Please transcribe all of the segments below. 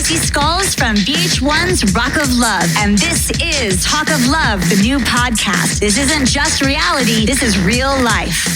Lacey Sculls from VH1's Rock of Love. And this is Talk of Love, the new podcast. This isn't just reality, this is real life.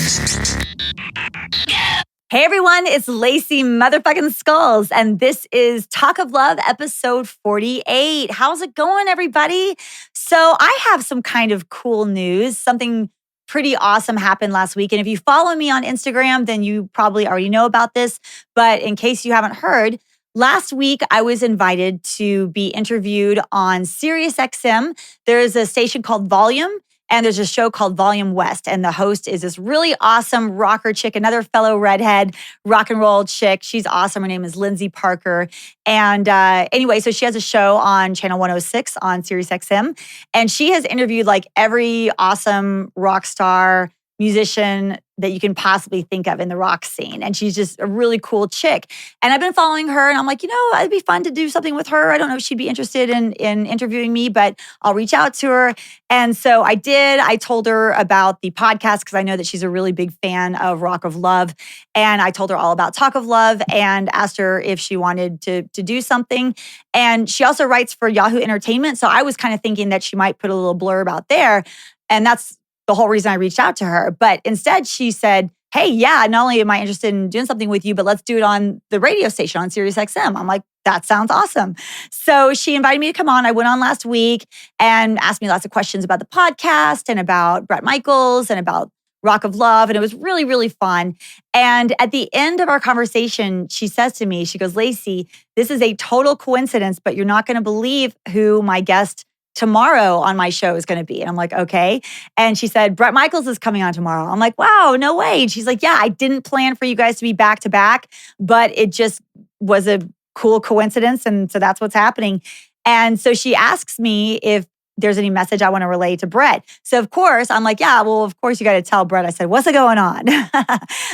Hey everyone, it's Lacey motherfucking Sculls, and this is Talk of Love episode 48. How's it going, everybody? So I have some kind of cool news. Something pretty awesome happened last week. And if you follow me on Instagram, then you probably already know about this. But in case you haven't heard, last week I was invited to be interviewed on SiriusXM. There's a station called Volume, and there's a show called Volume West. And the host is this really awesome rocker chick, another fellow redhead rock and roll chick. She's awesome. Her name is Lindsay Parker. And anyway, so she has a show on channel 106 on SiriusXM. And she has interviewed like every awesome rock star, musician that you can possibly think of in the rock scene. And she's just a really cool chick. And I've been following her and I'm like, it'd be fun to do something with her. I don't know if she'd be interested in interviewing me, but I'll reach out to her. And so I did. I told her about the podcast because I know that she's a really big fan of Rock of Love. And I told her all about Talk of Love and asked her if she wanted to do something. And she also writes for Yahoo Entertainment. So I was kind of thinking that she might put a little blurb out there. And that's the whole reason I reached out to her. But instead she said, hey, yeah, not only am I interested in doing something with you, but let's do it on the radio station on SiriusXM. I'm like, that sounds awesome. So she invited me to come on. I went on last week and asked me lots of questions about the podcast and about Bret Michaels and about Rock of Love. And it was really, really fun. And at the end of our conversation, she says to me, she goes, Lacey, this is a total coincidence, but you're not going to believe who my guest tomorrow on my show is going to be. And I'm like, okay. And she said, Bret Michaels is coming on tomorrow. I'm like, wow, no way. And she's like, yeah, I didn't plan for you guys to be back to back, but it just was a cool coincidence. And so that's what's happening. And so she asks me if there's any message I want to relay to Bret. So of course, I'm like, yeah, well, of course you got to tell Bret. I said, what's going on?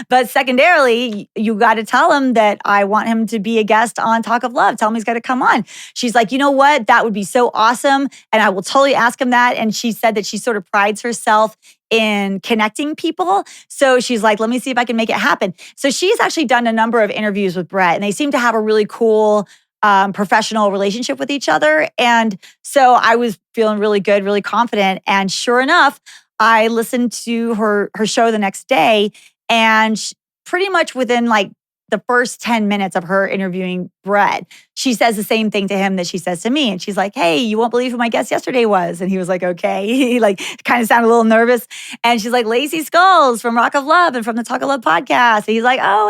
But secondarily, you got to tell him that I want him to be a guest on Talk of Love. Tell him he's got to come on. She's like, you know what? That would be so awesome. And I will totally ask him that. And she said that she sort of prides herself in connecting people. So she's like, let me see if I can make it happen. So she's actually done a number of interviews with Bret, and they seem to have a really cool professional relationship with each other. And so I was feeling really good, really confident. And sure enough, I listened to her show the next day, and pretty much within like the first 10 minutes of her interviewing Bret, she says the same thing to him that she says to me. And she's like, hey, you won't believe who my guest yesterday was. And he was like, okay. He like kind of sounded a little nervous. And she's like, Lacey Sculls from Rock of Love and from the Talk of Love podcast. And he's like, oh,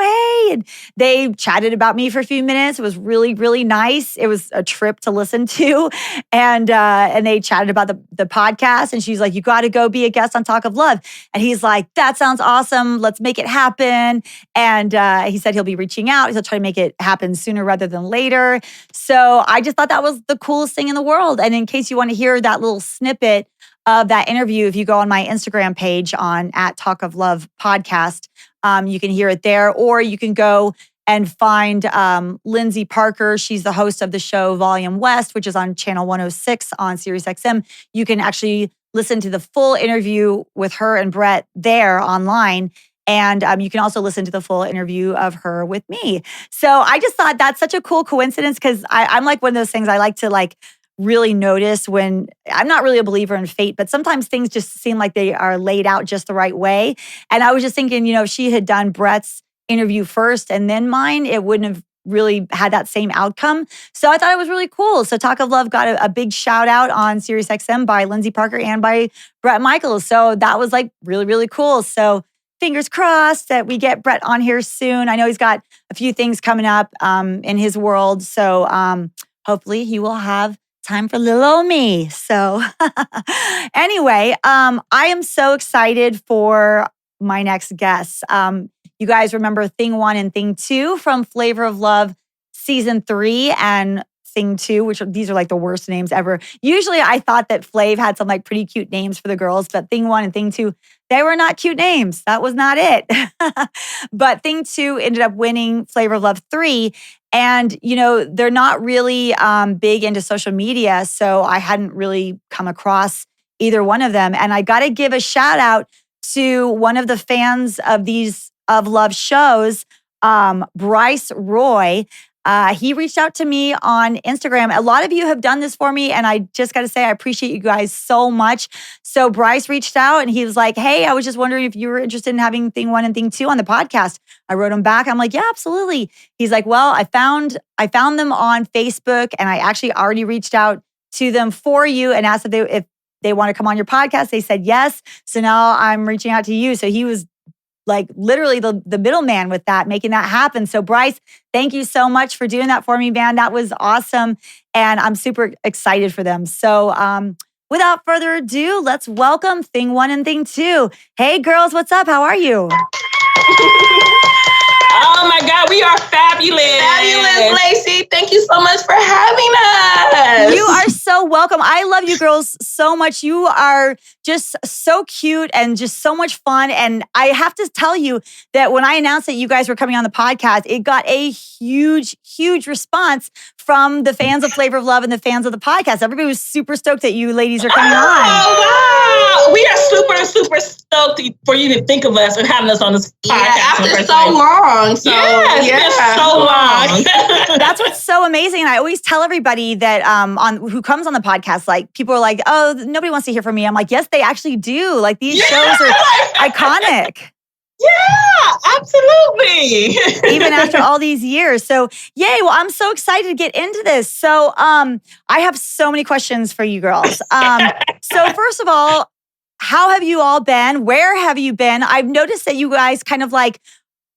hey. And they chatted about me for a few minutes. It was really, really nice. It was a trip to listen to. And they chatted about the podcast. And she's like, you got to go be a guest on Talk of Love. And he's like, that sounds awesome. Let's make it happen. And he said he'll be reaching out. He'll try to make it happen sooner rather than later. So I just thought that was the coolest thing in the world. And in case you want to hear that little snippet of that interview, if you go on my Instagram page on @Talk of Love podcast, you can hear it there. Or you can go and find Lindsay Parker. She's the host of the show Volume West, which is on channel 106 on SiriusXM. You can actually listen to the full interview with her and Bret there online. And you can also listen to the full interview of her with me. So I just thought that's such a cool coincidence because I'm like one of those things I like to like really notice when I'm not really a believer in fate, but sometimes things just seem like they are laid out just the right way. And I was just thinking, if she had done Bret's interview first and then mine, it wouldn't have really had that same outcome. So I thought it was really cool. So Talk of Love got a big shout out on SiriusXM by Lindsay Parker and by Bret Michaels. So that was like really, really cool. So fingers crossed that we get Bret on here soon. I know he's got a few things coming up in his world. So hopefully he will have time for little old me. So anyway, I am so excited for my next guest. You guys remember Thing 1 and Thing 2 from Flavor of Love Season 3 and Thing 2, which these are like the worst names ever. Usually I thought that Flav had some like pretty cute names for the girls, but Thing 1 and Thing 2, they were not cute names. That was not it. But Thing 2 ended up winning Flavor of Love 3. And, they're not really big into social media. So I hadn't really come across either one of them. And I got to give a shout out to one of the fans of these of Love shows, Bryce Roy. he reached out to me on Instagram. A lot of you have done this for me, and I just got to say, I appreciate you guys so much. So Bryce reached out and he was like, hey, I was just wondering if you were interested in having thing 1 and thing 2 on the podcast. I wrote him back. I'm like, yeah, absolutely. He's like, well, I found them on Facebook, and I actually already reached out to them for you and asked if they want to come on your podcast. They said yes. So now I'm reaching out to you. So he was like literally the middleman with that, making that happen. So Bryce, thank you so much for doing that for me, man. That was awesome. And I'm super excited for them. So without further ado, let's welcome thing 1 and thing 2. Hey girls, what's up? How are you? Oh my God, we are fabulous. Fabulous, Lacey. Thank you so much for having us. You are so welcome. I love you girls so much. You are just so cute and just so much fun. And I have to tell you that when I announced that you guys were coming on the podcast, it got a huge, huge response from the fans of Flavor of Love and the fans of the podcast. Everybody was super stoked that you ladies are coming on. Oh, wow. We are super, super stoked for you to think of us and having us on this podcast. Yeah, after so long. So, it's been so long. That's what's so amazing. And I always tell everybody that who comes on the podcast, like people are like, oh, nobody wants to hear from me. I'm like, yes, they actually do. Like these shows are iconic. Yeah, absolutely. Even after all these years. So yay. Well, I'm so excited to get into this. So I have so many questions for you girls. So first of all, how have you all been? Where have you been? I've noticed that you guys kind of like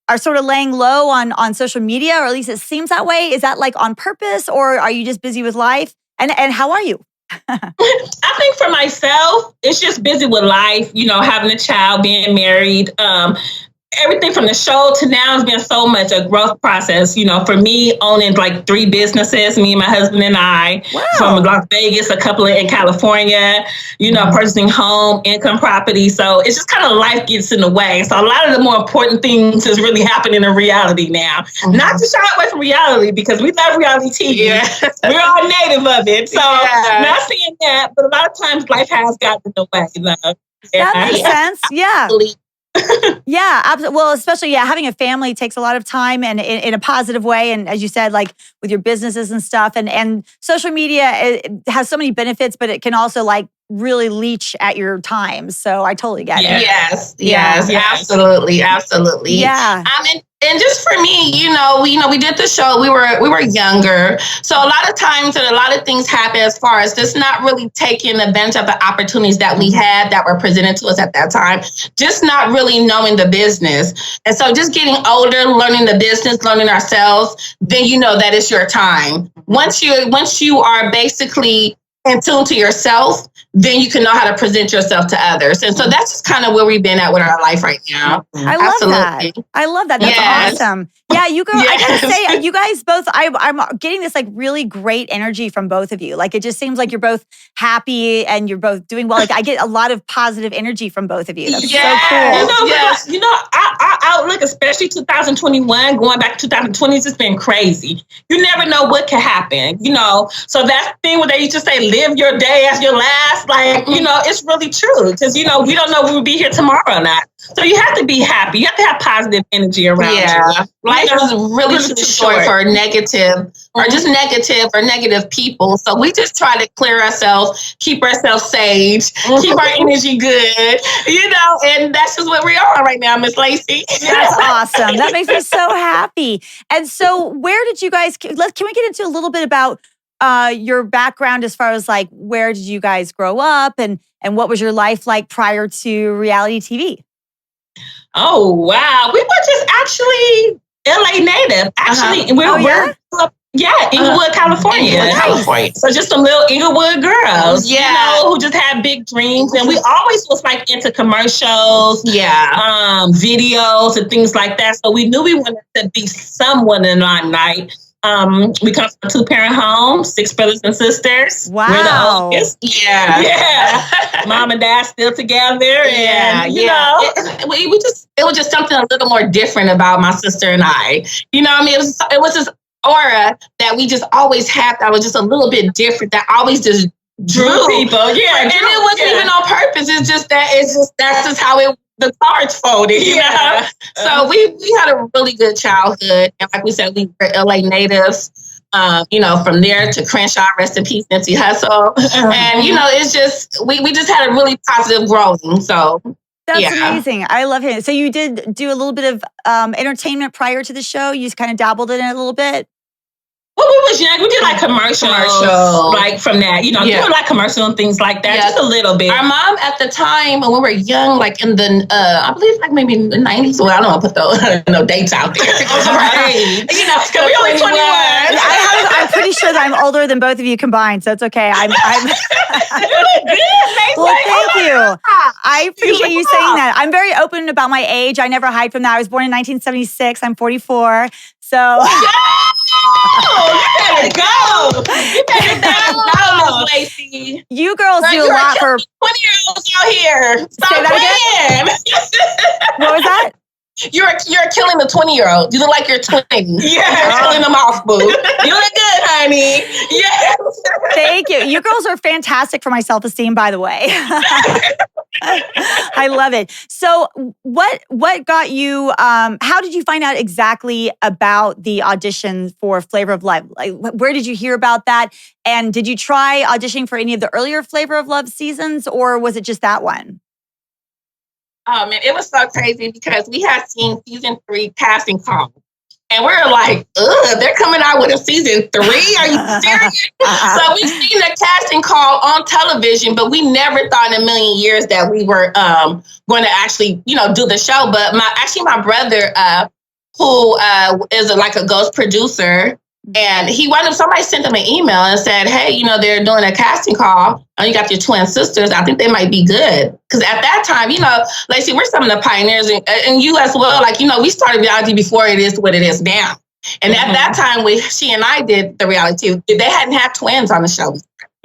are sort of laying low on social media, or at least it seems that way. Is that like on purpose, or are you just busy with life? And how are you? I think for myself, it's just busy with life, having a child, being married. Everything from the show to now has been so much a growth process. For me, owning like 3 businesses, me and my husband and I, from Las Vegas, a couple in California, purchasing home, income property. So it's just kind of life gets in the way. So a lot of the more important things is really happening in reality now. Not to shy away from reality, because we love reality TV. Yeah. We're all native of it. So not saying that, but a lot of times life has gotten in the way. That makes sense. Yeah. Yeah, absolutely. Well, especially, having a family takes a lot of time, and in a positive way. And as you said, like with your businesses and stuff, and social media, it has so many benefits, but it can also like really leech at your time. So I totally get it. Yes, absolutely. Yeah. And just for me, we did the show. We were younger, so a lot of times and a lot of things happen as far as just not really taking advantage of the opportunities that we had that were presented to us at that time. Just not really knowing the business, and so just getting older, learning the business, learning ourselves. Then that it's your time. Once you are basically in tune to yourself, then you can know how to present yourself to others. And so that's just kind of where we've been at with our life right now. I love that. That's awesome. Yeah, you girls, I gotta say, you guys both, I'm getting this like really great energy from both of you. Like it just seems like you're both happy and you're both doing well. Like I get a lot of positive energy from both of you. That's so cool. Our outlook, especially 2021, going back to 2020, has just been crazy. You never know what can happen, So that thing where they used to say, live your day as your last, it's really true. Because, we don't know if we'll be here tomorrow or not. So you have to be happy. You have to have positive energy around you. Life is really too short for negative or just negative people. So we just try to clear ourselves, keep ourselves sage, keep our energy good, and that's just what we are right now, Miss Lacey. That's awesome. That makes me so happy. And so where did you guys, can we get into a little bit about your background as far as like, where did you guys grow up and what was your life like prior to reality TV? Oh, wow. We were just actually LA native. Actually, Inglewood, California. So just some little Inglewood girls, who just had big dreams. And we always was like into commercials, videos and things like that. So we knew we wanted to be someone in limelight. We come from a 2-parent home, 6 brothers and sisters. Wow. We're the oldest. Yeah. Mom and dad still together. And, it was just something a little more different about my sister and I. It was this aura that we just always had that was just a little bit different, that always just drew people. Yeah. And it wasn't even on purpose. It's just that's just how it the cards folded, you know? So we had a really good childhood. And like we said, we were LA natives. From there to Crenshaw, rest in peace, Nipsey Hussle. And, it's just, we just had a really positive growing. So that's amazing. I love him. So you did do a little bit of entertainment prior to the show? You just kind of dabbled in it a little bit? When we was young, we did like commercials, like from that, doing like commercial and things like that, just a little bit. Our mom at the time when we were young, like in the, I believe like maybe in the 90s, well, I don't want to put no dates out there. Right. Because we're only 21. I'm pretty sure that I'm older than both of you combined, so it's okay. I'm Well, thank you. I appreciate you saying that. I'm very open about my age. I never hide from that. I was born in 1976. I'm 44. So you better go. You better go, Lacey. You girls do a lot for 20-year-olds out here. Stop say that again. What was that? You're killing the 20-year-old. You look like you're 20. Yeah, killing them off, boo. You look good, honey. Yes. Thank you. You girls are fantastic for my self-esteem, by the way. I love it. So what got you, how did you find out exactly about the audition for Flavor of Love? Like, where did you hear about that? And did you try auditioning for any of the earlier Flavor of Love seasons, or was it just that one? Oh man, it was so crazy because we had seen season 3 casting call. And we were like, ugh, they're coming out with a season 3? Are you serious? So we've seen the casting call on television, but we never thought in a million years that we were going to actually, do the show. But my brother, who is like a ghost producer, and somebody sent him an email and said, hey, they're doing a casting call. Oh, you got your twin sisters. I think they might be good. Because at that time, Lacey, we're some of the pioneers, and you as well. Like, we started reality before it is what it is now. And at that time, she and I did the reality. They hadn't had twins on the show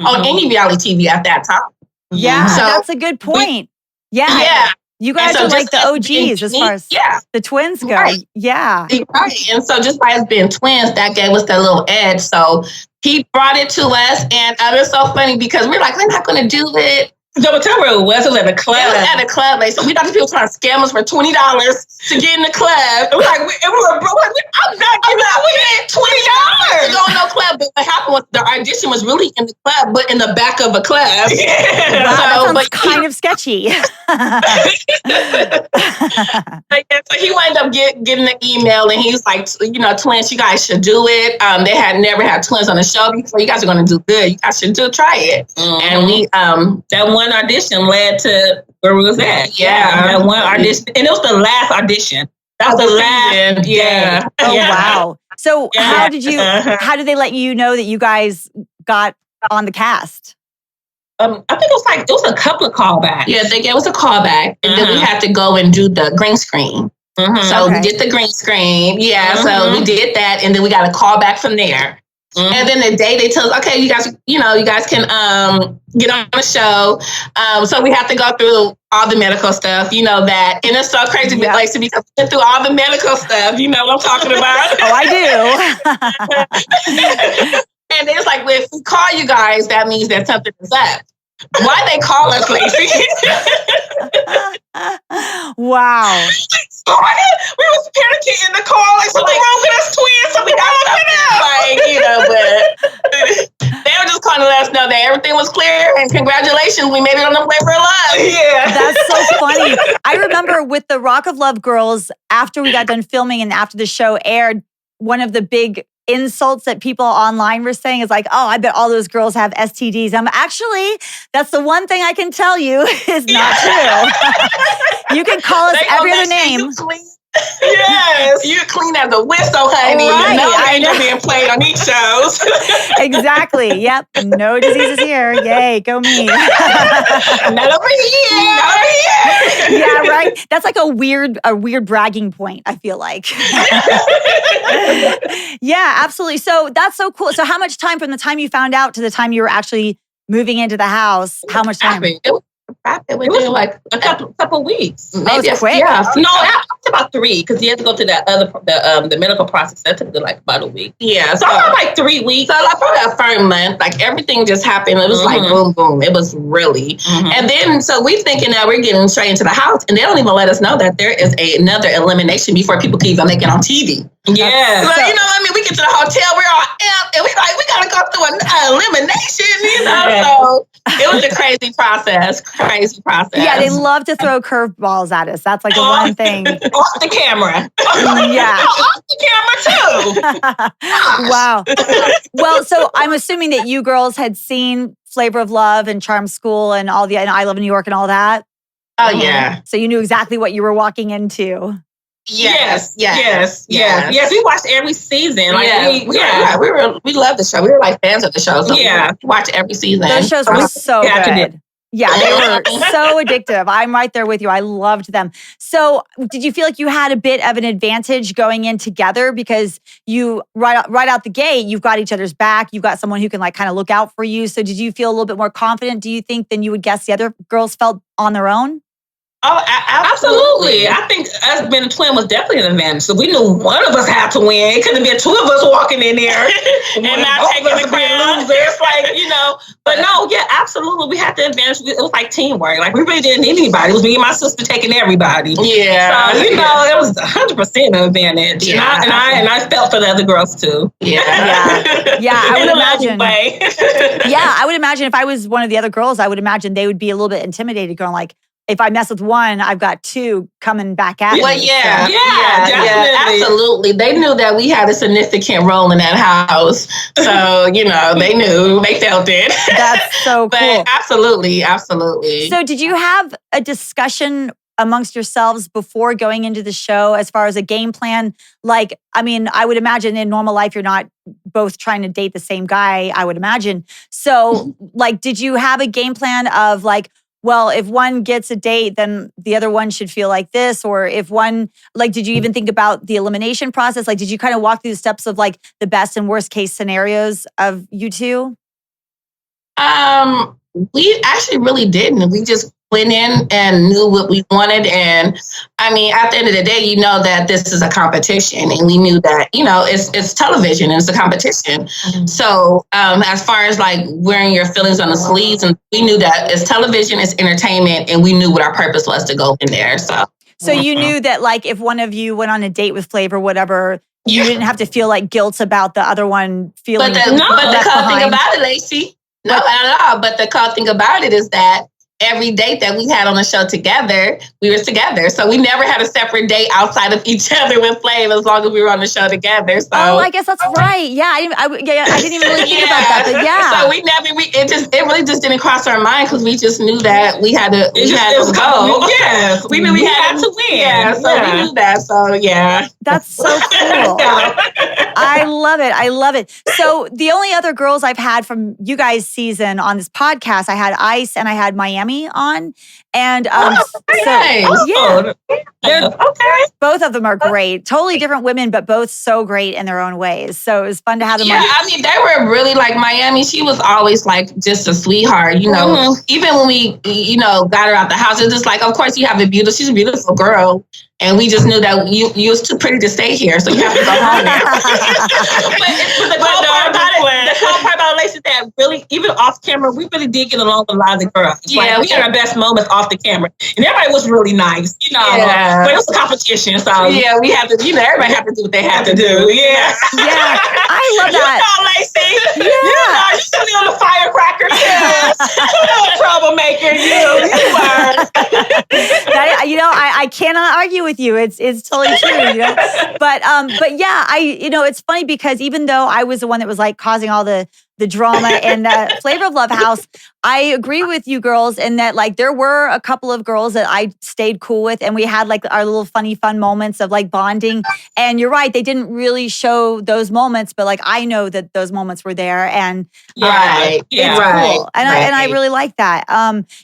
on any reality TV at that time. Yeah, so that's a good point. Yeah. You guys are like the OGs as far as the twins go. Right. Yeah. Right. And so just by us being twins, that gave us that little edge. So he brought it to us. And it's so funny because we're like, we're not going to do it. So tell me where it was. It was at a club. It was at a club. Like, so we thought people trying to scam us for $20 to get in the club. We're like, I'm not giving out $20 to go in no club. But what happened was the audition was really in the club, but in the back of a club. Yeah. Wow, that sounds kind of sketchy. So he wound up getting the email, and he was like, twins, you guys should do it. They had never had twins on the show before. You guys are going to do good. You guys should try it. Mm-hmm. And we that one audition led to where we was at. Yeah. That one audition. And it was the last audition. That was the last. Yeah. Oh, wow. So how did they let you know that you guys got on the cast? I think it was a couple of callbacks. Yeah, they gave us a callback. And then we had to go and do the green screen. Mm-hmm. So we did the green screen. Yeah. Mm-hmm. So we did that. And then we got a call back from there. Mm-hmm. And then the day they tell us, okay, you guys can get on the show. So we have to go through all the medical stuff, that. And it's so crazy, Lacey, because we went through all the medical stuff. You know what I'm talking about? Oh, I do. And it's like, if we call you guys, that means that something is up. Why they call us, Lacey? Wow. Oh my God, we was panicking in the car, like, something wrong with us twins, something wrong with us. But they were just calling to let us know that everything was clear, and congratulations, we made it on the Flavor of Love. Yeah. That's so funny. I remember with the Rock of Love girls, after we got done filming and after the show aired, one of the big insults that people online were saying is like, oh, I bet all those girls have STDs. Actually, that's the one thing I can tell you is not true. You can call us every other name. Yes, you're clean as a whistle, honey. Right. I know being played on these shows. Exactly. Yep. No diseases here. Yay, go me. Not over here. Not over here. Yeah, right. That's like a weird bragging point, I feel like. Yeah, absolutely. So that's so cool. So how much time from the time you found out to the time you were actually moving into the house? How much time? It was rapid. It was like a couple weeks. Maybe quick. Yeah. No, after about 3, because you had to go to that the medical process. That took like about a week. Yeah. So about like 3 weeks. So like probably a firm month. Like everything just happened. It was like boom, boom. It was really. And then so we thinking that we're getting straight into the house, and they don't even let us know that there is another elimination before people can even make it on TV. Yeah. So, you know what I mean? We get to the hotel, we're all amped, and we like, we gotta go through an elimination, you know? Yeah. So it was a crazy process. Yeah, they love to throw curveballs at us. That's like the one thing. Off the camera. Yeah. Off the camera too. Wow. Well, so I'm assuming that you girls had seen Flavor of Love and Charm School and all the and I Love New York and all that. Oh, yeah. So you knew exactly what you were walking into. Yes. We watched every season. Like we love the show. We were like fans of the show. So we watch every season. Those shows were so good. Yeah, they were so addictive. I'm right there with you. I loved them. So did you feel like you had a bit of an advantage going in together because you right out the gate, you've got each other's back. You've got someone who can like kind of look out for you. So did you feel a little bit more confident, do you think, than you would guess the other girls felt on their own? Oh, absolutely. I think us being a twin was definitely an advantage. So we knew one of us had to win. It couldn't be 2 of us walking in there and not taking the crown. It's like, you know, but no, yeah, absolutely. We had the advantage. It was like teamwork. Like we really didn't need anybody. It was me and my sister taking everybody. Yeah. So, you know, it was 100% an advantage. Yeah. And I felt for the other girls too. Yeah, I would imagine. Yeah, I would imagine if I was one of the other girls, I would imagine they would be a little bit intimidated going like, if I mess with one, I've got 2 coming back at me. Well, definitely. Absolutely. They knew that we had a significant role in that house. So, you know, they knew, they felt it. That's so cool. But absolutely. So did you have a discussion amongst yourselves before going into the show as far as a game plan? Like, I mean, I would imagine in normal life, you're not both trying to date the same guy, I would imagine. So like, did you have a game plan of like, well, if one gets a date, then the other one should feel like this? Or if one, like, did you even think about the elimination process? Like, did you kind of walk through the steps of like the best and worst case scenarios of you two? We actually really didn't. We just went in and knew what we wanted. And I mean, at the end of the day, you know that this is a competition, and we knew that, you know, it's television and it's a competition. So as far as like wearing your feelings on the sleeves, and we knew that it's television, it's entertainment, and we knew what our purpose was to go in there. So you knew that like if one of you went on a date with Flavor, whatever, you didn't have to feel like guilt about the other one feeling. But the cool thing about it, Lacey, no, at all. But the cool thing about it is that every date that we had on the show together, we were together. So we never had a separate date outside of each other with Flav as long as we were on the show together. So I guess that's right. Yeah, I didn't even really think about that. But yeah. So it really just didn't cross our mind because we just knew that we had to go. Yes, we knew we had to win. Yeah, so we knew that. So yeah. That's so cool. I love it. So the only other girls I've had from you guys' season on this podcast, I had Ice and I had Miami on. And both of them are great. Totally different women, but both so great in their own ways. So it was fun to have them on. I mean, they were really like Miami. She was always like just a sweetheart, you know. Even when we, you know, got her out the house, it's just like, of course you have she's a beautiful girl. And we just knew that you was too pretty to stay here, so you have to go home now. but the cool part about Lacey is that really, even off camera, we really did get along with a lot of the girls. Yeah, we had our best moments off the camera, and everybody was really nice, you know. Yeah. But it was a competition, so yeah, we have to, you know, everybody have to do what they have to do. Yeah, I love that. You know, Lacey. Yeah, you still on the firecracker. Yes, troublemaker. You were. I cannot argue with you. It's totally true, you know. But yeah, it's funny because even though I was the one that was like causing all the drama in the Flavor of Love house, I agree with you girls in that like there were a couple of girls that I stayed cool with, and we had like our little funny fun moments of like bonding. And you're right, they didn't really show those moments, but like I know that those moments were there, and it's cool. And I really like that.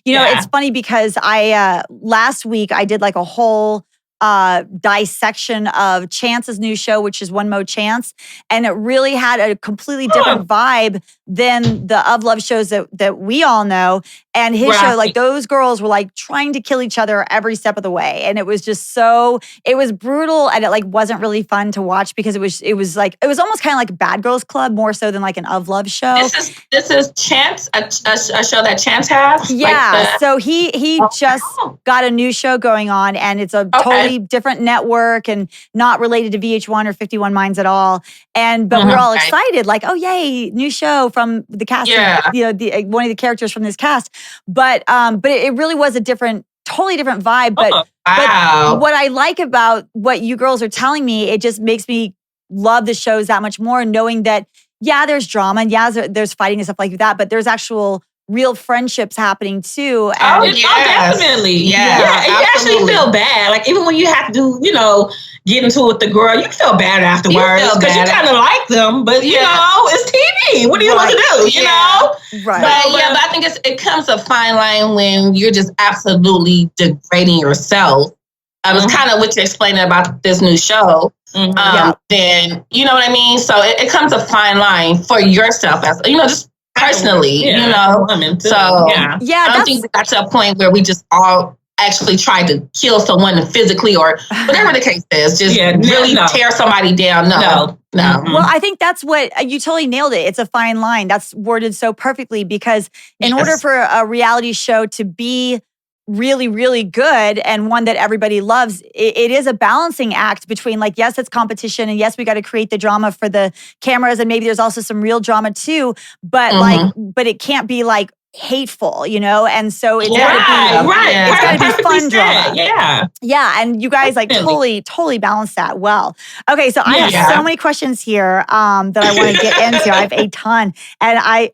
It's funny because I last week I did like a whole dissection of Chance's new show, which is One Mo Chance. And it really had a completely different vibe than the Of Love shows that we all know. And his show, like those girls were like trying to kill each other every step of the way. And it was just it was brutal, and it like wasn't really fun to watch because it was almost kind of like Bad Girls Club more so than like an Of Love show. This is Chance, a show that Chance has? Yeah. So he just got a new show going on, and it's a totally different network and not related to VH1 or 51 Minds at all. But we're all excited, like, oh yay, new show from the cast, one of the characters from this cast. But it really was a totally different vibe. But what I like about what you girls are telling me, it just makes me love the shows that much more, knowing that, there's drama and there's fighting and stuff like that, but there's actual real friendships happening too. And definitely. Yeah, you actually feel bad. Like even when you have to, get into it with the girl, you feel bad afterwards because you kind of like them, but you know, it's TV. What do you want to do? You know? Right. But I think it comes a fine line when you're just absolutely degrading yourself. It's kind of what you're explaining about this new show. Then, you know what I mean? So it comes a fine line for yourself as, just personally, I don't think we got to a point where we just all actually tried to kill someone physically or whatever the case is, just really tear somebody down. No. Well, I think that's what you totally nailed it. It's a fine line. That's worded so perfectly because in order for a reality show to be really, really good and one that everybody loves, it is a balancing act between like, yes, it's competition and yes, we got to create the drama for the cameras and maybe there's also some real drama too, but but it can't be like hateful, and so it's got to be fun drama. And you guys like totally balance that well. Okay, so I have so many questions here that I want to get into. I have a ton, and I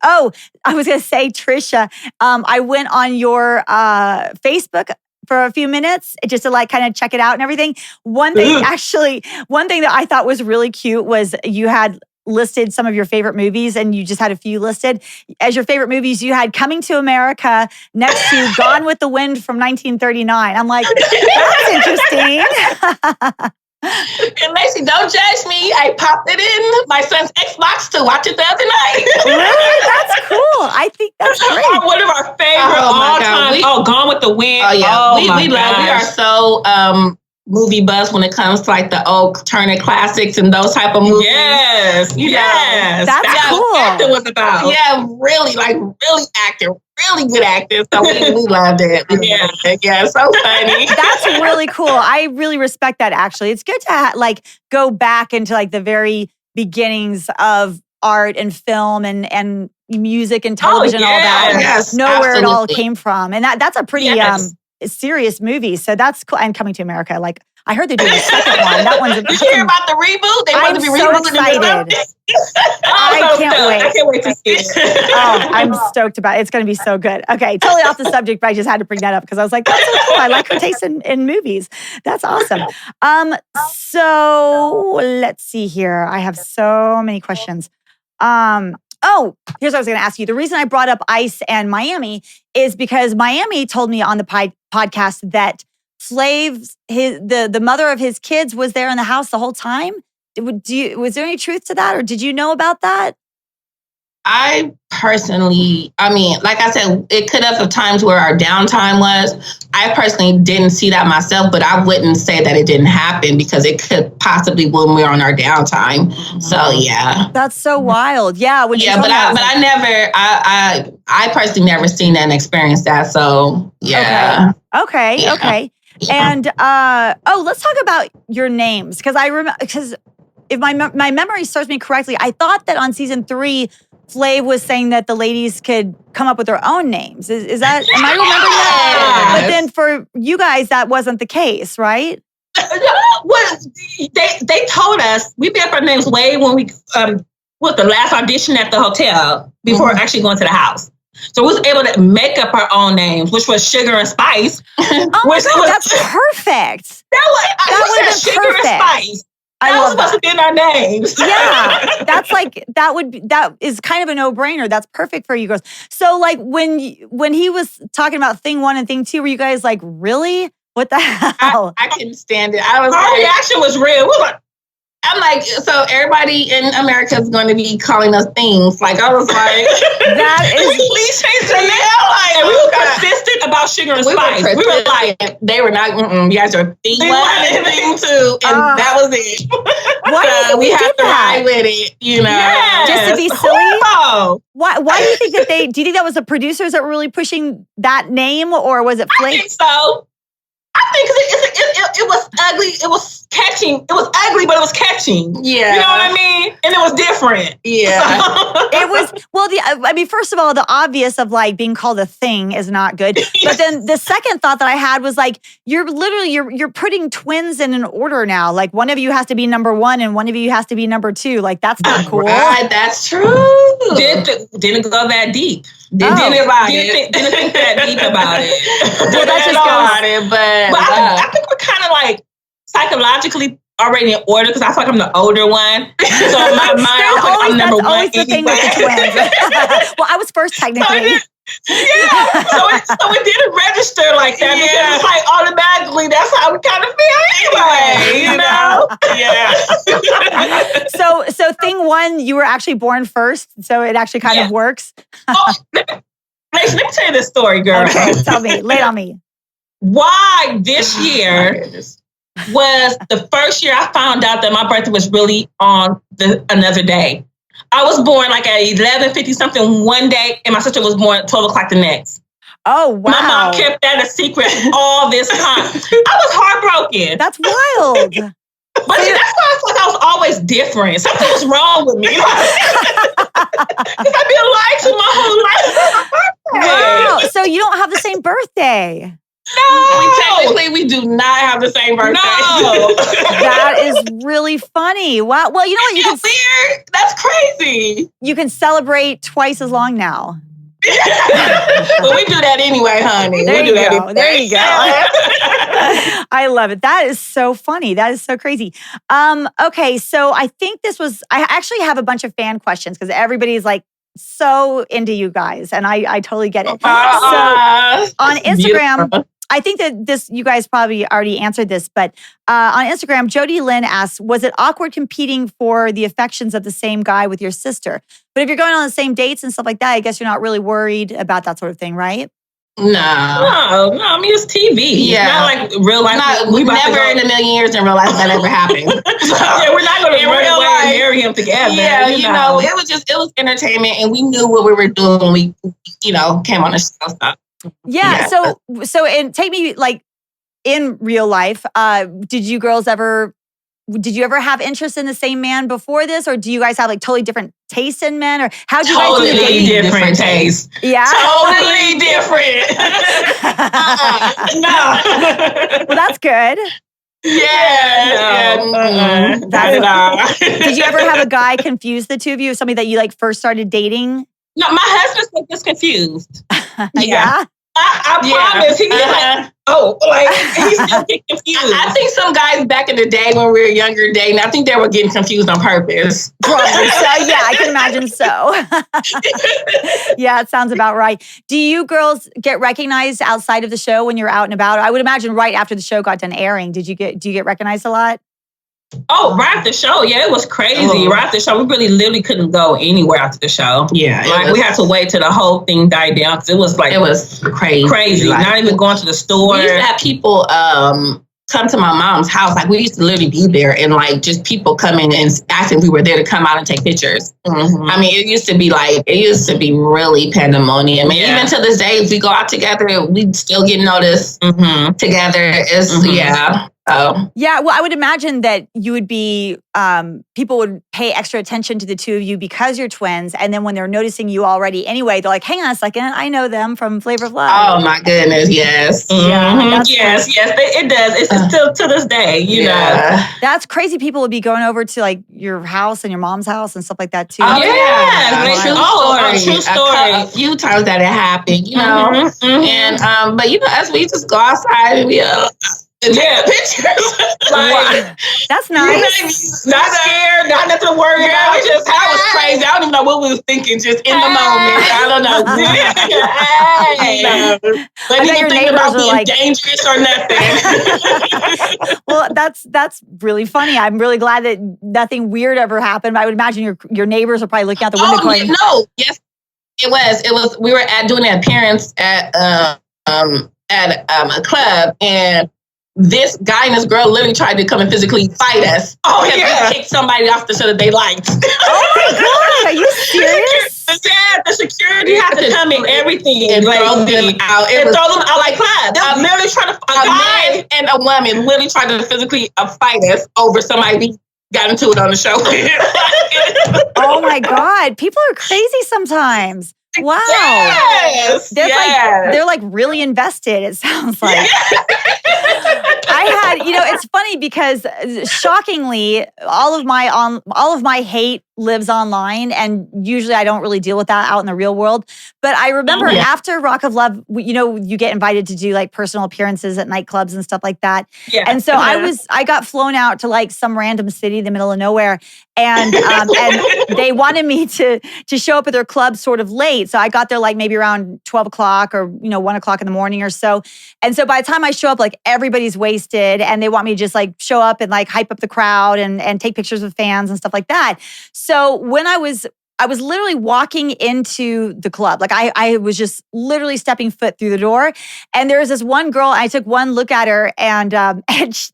was gonna say, Trisha, I went on your Facebook for a few minutes just to like kind of check it out and everything. One thing that I thought was really cute was you had listed some of your favorite movies, and you just had a few listed. As your favorite movies, you had Coming to America next to Gone with the Wind from 1939. I'm like, that's interesting. And Lacey, don't judge me. I popped it in my son's Xbox to watch it the other night. Really? That's cool. I think that's great. One of our favorite all time. Gone with the Wind. Oh yeah, we are so movie buffs when it comes to like the old Turner classics and those type of movies. Yes. That's cool. What acting was about. Yeah, really good acting. So we loved it. So funny. That's really cool. I really respect that. Actually, it's good to like go back into like the very beginnings of art and film and music and television, all that. And know where it all came from, and that's a pretty serious movie. So that's cool. And Coming to America, like I heard they're doing a second one. That one's. Did you hear about the reboot? They want to be rebooted. Excited. I can't wait to see it. I'm stoked about it. It's going to be so good. Okay, totally off the subject, but I just had to bring that up because I was like, that's so cool. I like her taste in movies. That's awesome. So let's see here. I have so many questions. Here's what I was going to ask you. The reason I brought up ICE and Miami is because Miami told me on the podcast that Flav's the mother of his kids was there in the house the whole time. Was there any truth to that, or did you know about that? I personally, like I said, it could have times where our downtime was. I personally didn't see that myself, but I wouldn't say that it didn't happen because it could possibly when we were on our downtime. So yeah, that's so wild. Yeah, but I personally never seen that and experienced that. So yeah. Okay. And let's talk about your names because I remember if my memory serves me correctly, I thought that on season 3. Flav was saying that the ladies could come up with their own names. Is that, am I remembering that? But then for you guys, that wasn't the case, right? Well, they told us we made up our names way when we the last audition at the hotel before actually going to the house. So we was able to make up our own names, which was Sugar and Spice. Oh my God, that's perfect. That was Sugar and Spice. I love that. Supposed to be in our names. Yeah, that is kind of a no-brainer. That's perfect for you girls. So like when he was talking about thing 1 and thing 2, were you guys like, really? What the hell? I couldn't stand it. I was Our reaction was real. We were like, I'm like, so everybody in America is going to be calling us things. Like, I was like, That can we is please change the name? And we were persistent about sugar and spice. We were like, they were not, you guys are thing one and thing two. And that was it. why do you think we they have did to that? ride with it, you know. yes, Just to be silly? horrible. Why do you think that do you think that was the producers that were really pushing that name, or was it I Flake? think so. I think it was ugly. It was catching. It was ugly, but it was catching. Yeah. You know what I mean? And it was different. Yeah. It was, well, first of all, the obvious of like being called a thing is not good. But then the second thought that I had was like, you're putting twins in an order now. Like one of you has to be number one and one of you has to be number two. Like that's not cool. Right, that's true. Didn't go that deep. Didn't think that deep about it. Well, that just goes. But I think we're kind of like psychologically already in order because I feel like I'm the older one. So in my mind, I feel like I'm number one. Always the thing with the twins. Well, I was first technically. So it didn't register like that because it's like automatically that's how we kind of feel anyway, you know? Yeah. So thing one, you were actually born first, so it actually kind of works. Let me tell you this story, girl. Okay, tell me, lay it on me. Why this year was the first year I found out that my birthday was really on another day. I was born like at 11:50 something one day, and my sister was born at 12 o'clock the next. Oh, wow. My mom kept that a secret all this time. I was heartbroken. That's wild. But see, that's why I feel like I was always different. Something was wrong with me. Because I've been lying to my whole life. Wow. So you don't have the same birthday. No. We do not have the same birthday. No. That is really funny. Wow. Well, you know what? Weird. That's crazy. You can celebrate twice as long now. But we do that anyway, honey. There you go. There you go. I love it. That is so funny. That is so crazy. Okay, so I think I actually have a bunch of fan questions because everybody's like so into you guys, and I totally get it. So on Instagram, beautiful. I think that you guys probably already answered this, but on Instagram, Jody Lynn asks, was it awkward competing for the affections of the same guy with your sister? But if you're going on the same dates and stuff like that, I guess you're not really worried about that sort of thing, right? No. I mean, it's TV. Yeah. Not like real life. We never in a million years in real life that ever happened. Yeah, we're not going to run away and marry him together. Yeah, you know, it was entertainment, and we knew what we were doing when we, came on the show. Stuff. Yeah. So and take me like in real life, did you ever have interest in the same man before this, or do you guys have like totally different tastes in men, or how do you guys do Totally different tastes? Yeah. Totally different. No. Well, that's good. Yeah. No. Not at all. Did you ever have a guy confuse the two of you? Somebody that you like first started dating? No, my husband's just confused. Yeah. I promise. He's like, he's still getting confused. I think some guys back in the day when we were younger dating, I think they were getting confused on purpose. Probably so. Yeah, I can imagine so. Yeah, it sounds about right. Do you girls get recognized outside of the show when you're out and about? I would imagine right after the show got done airing. Do you get recognized a lot? Oh, right after the show. Yeah, it was crazy. Right after the show, we really literally couldn't go anywhere after the show. Yeah. We had to wait till the whole thing died down because it was crazy. Like, not even going to the store. We used to have people come to my mom's house. Like, we used to literally be there, and like just people coming and asking if we were there to come out and take pictures. Mm-hmm. I mean, it used to be really pandemonium. I mean, even to this day, if we go out together, we still get noticed together. It's Yeah, well, I would imagine that you would be, people would pay extra attention to the two of you because you're twins. And then when they're noticing you already anyway, they're like, hang on a second, I know them from Flavor of Love. Oh my goodness, yes. Yeah, yes, it does. It's still to this day, you know. That's crazy. People would be going over to like your house and your mom's house and stuff like that too. Oh, yeah. True story. A few times that it happened, you know. And, but as we just go outside and we, to take the pictures. That's nice. Not scared, not nothing to worry about. That was crazy. I don't even know what we was thinking just in the moment. I don't know. But even thinking about being dangerous or nothing. Well, that's really funny. I'm really glad that nothing weird ever happened. I would imagine your neighbors are probably looking out the window going, yes, it was. We were doing an appearance at a club, and this guy and this girl literally tried to come and physically fight us. We kicked somebody off the show that they liked. Oh my God, are you serious? Yeah, the security had to come in everything and throw them out. Throw them out like club. They're literally trying to a man and a woman literally tried to physically fight us over somebody we got into it on the show. Oh my God, people are crazy sometimes. Wow. Yes. They're like really invested, it sounds like. It's funny because shockingly, all of my hate lives online, and usually I don't really deal with that out in the real world. But I remember after Rock of Love, you get invited to do like personal appearances at nightclubs and stuff like that. Yeah. And so I got flown out to like some random city in the middle of nowhere, and they wanted me to show up at their club sort of late. So I got there like maybe around 12 o'clock or 1 o'clock in the morning or so. And so by the time I show up, like everybody's wasted, and they want me to just like show up and like hype up the crowd and take pictures with fans and stuff like that. So when I was literally walking into the club, like I was just literally stepping foot through the door, and there was this one girl. I took one look at her, and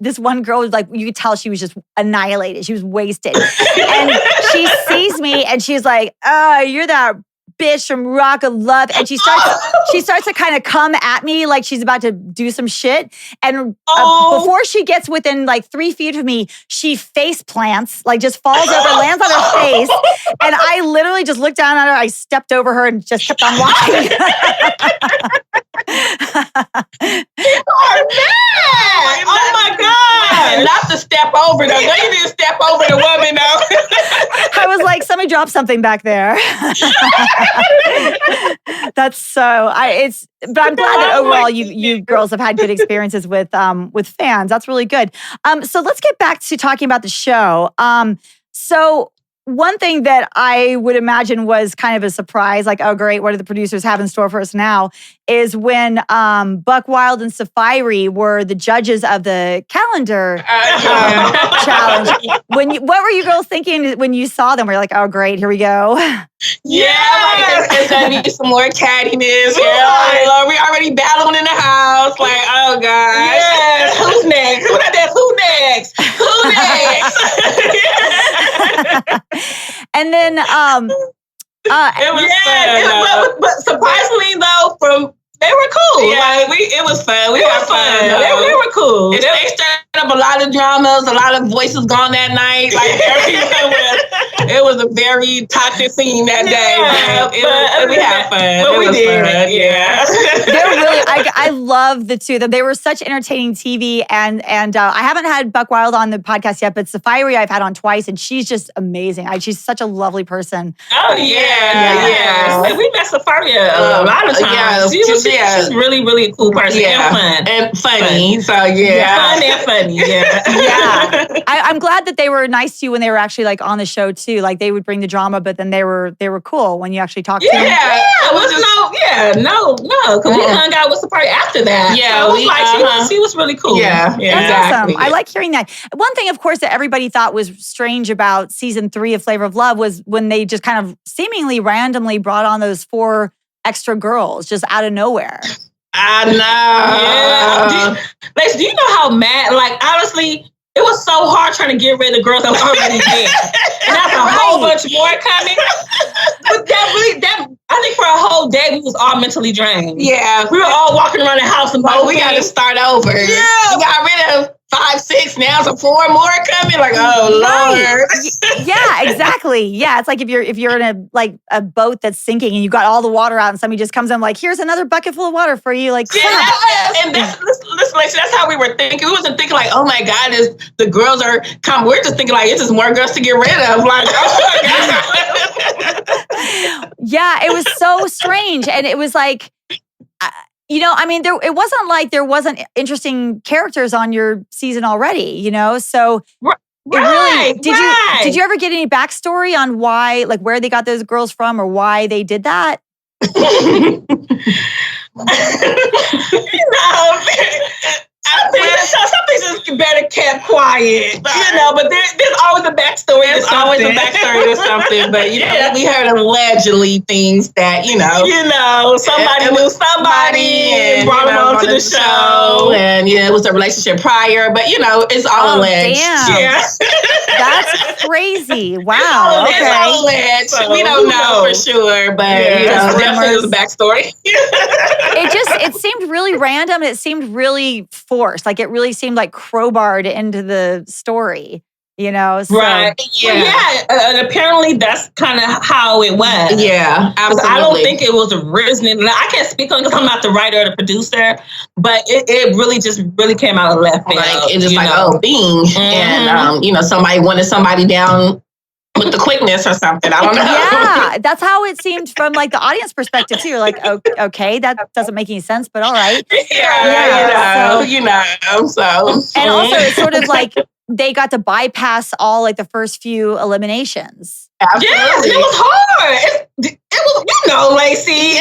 this one girl was like, you could tell she was just annihilated. She was wasted, and she sees me, and she's like, "Oh, you're that bitch from Rock of Love," and she starts to kind of come at me like she's about to do some shit. And before she gets within like 3 feet of me, she face plants, like just falls over, lands on her face. And I literally just looked down at her. I stepped over her and just kept on walking. People are mad. Oh my God. Not to step over though. No, you didn't step over the woman though. I was like, somebody dropped something back there. That's so. But I'm glad that overall you girls have had good experiences with fans. That's really good. So let's get back to talking about the show. So one thing that I would imagine was kind of a surprise, like, oh great, what do the producers have in store for us now, is when Buck Wild and Safari were the judges of the calendar challenge. What were you girls thinking when you saw them? Were you like, oh great, here we go? Yeah, there's gonna be some more cattiness. Yeah, we already battling in the house. Like, oh God. Yes. Who's next? Who next? Who next? And then it was fun. But surprisingly though, they were cool. Yeah, it was fun. We had fun. They were cool. They stirred up a lot of dramas, a lot of voices gone that night. Like it was a very toxic scene that day. But we had fun. But we did. Fun. Yeah. They're really. I love the two of them. They were such entertaining TV, and I haven't had Buck Wild on the podcast yet, but Safari I've had on twice, and she's just amazing. She's such a lovely person. Oh yeah. We met Safari a lot of times. She's really, really a cool person and fun. And funny. So, fun and funny, yeah. I'm glad that they were nice to you when they were actually like on the show too. Like they would bring the drama, but then they were cool when you actually talked to them. No. Because we hung out with Safari after that. Yeah. So she was really cool. Yeah. That's exactly. awesome. I like hearing that. One thing, of course, that everybody thought was strange about season 3 of Flavor of Love was when they just kind of seemingly randomly brought on those 4 extra girls just out of nowhere. I know. Yeah. Lacey, do you know how mad? Like, honestly, it was so hard trying to get rid of girls that were already there. And that's a whole bunch more coming. But I think for a whole day, we was all mentally drained. Yeah. We were all walking around the house and we got to start over. Yeah. We got rid of 5, 6, now so 4 more coming. Like, oh Lord. Yeah, exactly. Yeah, it's like if you're in a boat that's sinking and you got all the water out and somebody just comes in like, here's another bucket full of water for you. Like, and that's how we were thinking. We wasn't thinking like, oh my God, the girls are coming. We're just thinking like, it's just more girls to get rid of. Like, oh my God. Yeah, it was so strange, and it was like. You know, I mean, it wasn't like there wasn't interesting characters on your season already, you know? So Right. Did you ever get any backstory on why, like where they got those girls from or why they did that? I think some things just better kept quiet, but there's always a backstory. There's always a backstory to something, but we heard allegedly things that somebody knew somebody and brought them onto the show, and it was a relationship prior, but it's all alleged. Damn. Yeah. That's crazy. Wow. It's all alleged. So we don't know for sure, but definitely was a backstory. It seemed really random. It seemed really forced. Like it really seemed like crowbarred into the story, So. Right. Yeah. And apparently that's kind of how it was. Yeah, absolutely. I don't think it was originally. I can't speak on it because I'm not the writer or the producer, but it really came out of left field. Like it's just bing, and somebody wanted somebody down with the quickness or something. I don't know. Yeah, that's how it seemed from like the audience perspective too. You're like, okay, that doesn't make any sense, but all right. So. And also it's sort of like they got to bypass all like the first few eliminations. Absolutely. Yes, it was hard. It was, Lacey.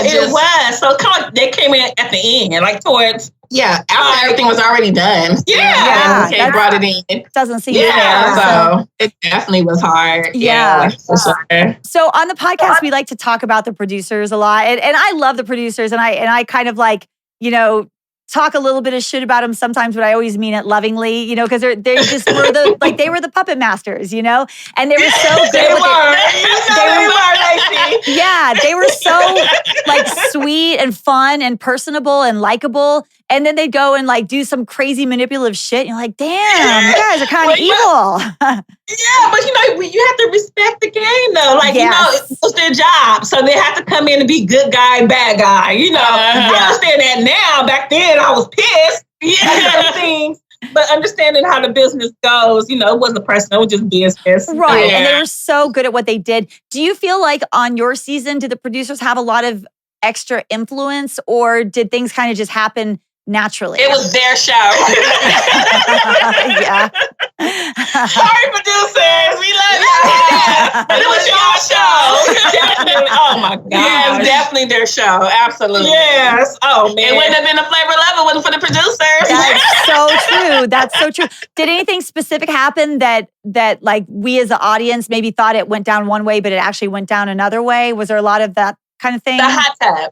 It was. So kind of, they came in at the end, like towards. Yeah, after everything was already done. Yeah, they brought it in. Doesn't seem fair. So it definitely was hard. Yeah. For sure. So on the podcast, we like to talk about the producers a lot, and I love the producers, and I kind of like talk a little bit of shit about them sometimes, but I always mean it lovingly, because they just were they were the puppet masters, and they were so good. They were, Lacey. Yeah, they were so like sweet and fun and personable and likable. And then they'd go and like do some crazy manipulative shit. And you're like, damn, you guys are kind of evil. Yeah, but you have to respect the game though. Like, it was their job. So they have to come in and be good guy, bad guy. I understand that now. Back then I was pissed. Things. But understanding how the business goes, it wasn't personal, it was just business. Right. And they were so good at what they did. Do you feel like on your season, did the producers have a lot of extra influence, or did things kind of just happen naturally? It was their show. Yeah. Sorry, producers. We love you. But it was your show. Definitely. Oh my God. Yeah, it was definitely their show. Absolutely. Yes. Oh man. It wouldn't have been a Flavor Love if it wasn't for the producers. That's so true. That's so true. Did anything specific happen that like we as an audience maybe thought it went down one way, but it actually went down another way? Was there a lot of that kind of thing? The hot tub.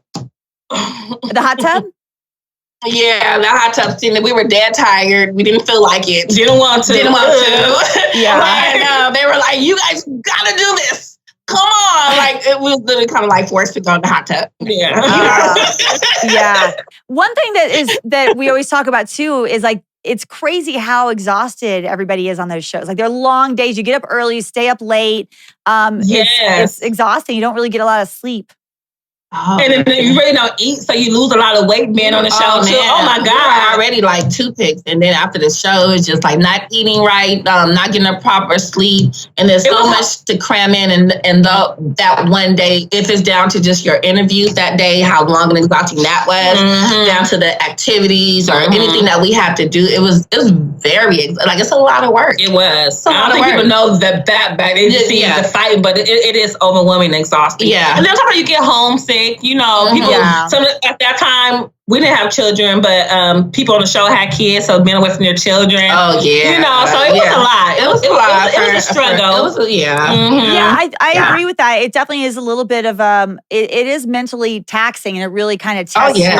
The hot tub? Yeah, the hot tub scene. We were dead tired. We didn't feel like it. Didn't want to. Yeah. And they were like, "You guys gotta do this. Come on!" Like it was literally kind of like forced to go in the hot tub. Yeah. Yeah. One thing that we always talk about too is like it's crazy how exhausted everybody is on those shows. Like they're long days. You get up early, you stay up late. It's exhausting. You don't really get a lot of sleep. Oh, and then you really don't eat, so you lose a lot of weight being on the show too. Oh my God. We were already like toothpicks. And then after the show, it's just like not eating right, not getting a proper sleep. And there's so much to cram in. And that one day, if it's down to just your interviews that day, how long and exhausting that was, down to the activities or anything that we had to do, it was very, it's a lot of work. It was. I don't think people know that back. They just see the fight, but it is overwhelming and exhausting. Yeah. And then sometimes you get homesick. People. Some at that time we didn't have children, but people on the show had kids, so being away from their children. Oh yeah. So it was a lot. It was a lot. It was a struggle. Yeah, I agree with that. It definitely is a little bit of it is mentally taxing, and it really kind of tests your